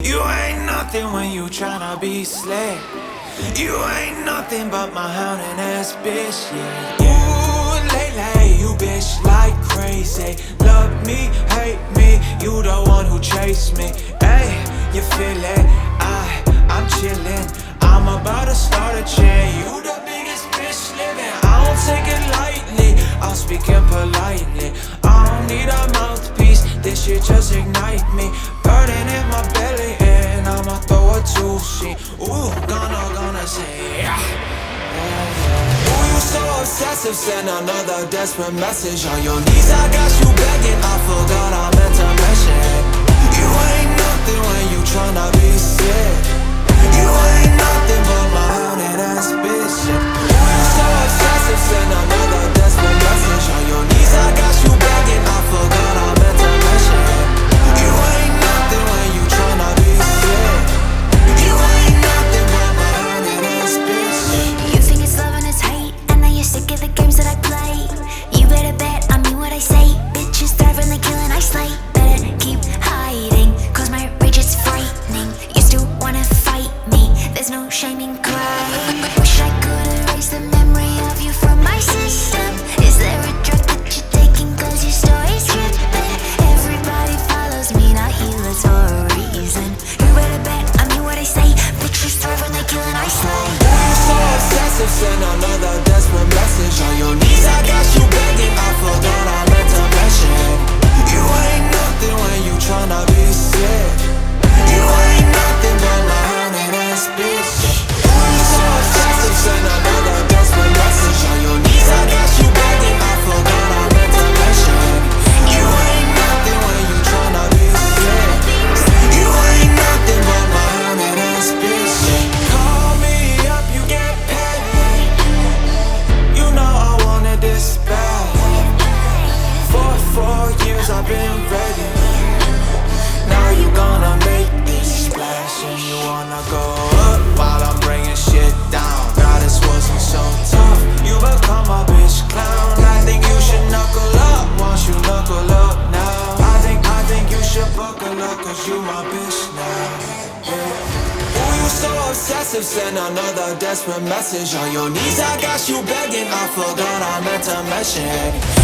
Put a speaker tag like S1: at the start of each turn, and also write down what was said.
S1: You ain't nothing when you tryna be slick. You ain't nothing but my hounding ass bitch, yeah. Ooh, lately you bitch like crazy. Love me, hate me, you the one who chased me. Ayy, you feel it? I'm chillin'. I'm about to start a chain. You the biggest bitch living. I don't take it lightly, I'm speaking politely. I don't need a mouthpiece, this shit just ignite me. Burning in my belly and I'ma throw a two-sheet. Ooh, gonna say yeah. Ooh, you so obsessive, send another desperate message. On your knees, I got you begging, I forgot I meant to mention. You ain't nothing when you tryna be sick. You ain't nothing but my hounded ass bitch. Ooh, you so obsessive, send another desperate message. On your knees, I got you begging, I forgot I meant to mention. You ain't nothing when you tryna be sick. You ain't nothing but my hounded ass bitch.
S2: You think it's love and it's hate, and now you're sick of the games that I play. You better bet I mean what I say. Bitches thrive when they kill and I slay. Better keep hiding, cause my rage is frightening. You still wanna fight me, there's no shame in crying. Wish I could erase the memory of you from my system. Is there a drug that you're taking cause your story's tripping? Everybody follows me, not you, that's for a reason. You better bet I mean what I say. Bitches thrive when they kill and I slay.
S1: You so obsessive, send another desperate message. On your knees, I got you begging, I forgot I meant to mention. You ain't nothing when you tryna be sick. You ain't nothing but my hounded ass bitch. You so obsessive, send another desperate message. On your knees, I got you begging, I forgot I meant to mention. You ain't nothing when you tryna be sick. You ain't nothing but my hounded ass bitch. Call me up, you get paid. You know I wanted this bad. For 4 years I've been ready. Now you gonna make this splash and you wanna go up while I'm bringing shit down. God, this wasn't so tough. You become a bitch clown. I think you should knuckle up. Once you knuckle up now, I think you should buckle up, cause you my bitch now. Yeah. Ooh, you so obsessive, send another desperate message. On your knees, I got you begging, I forgot I meant to mention.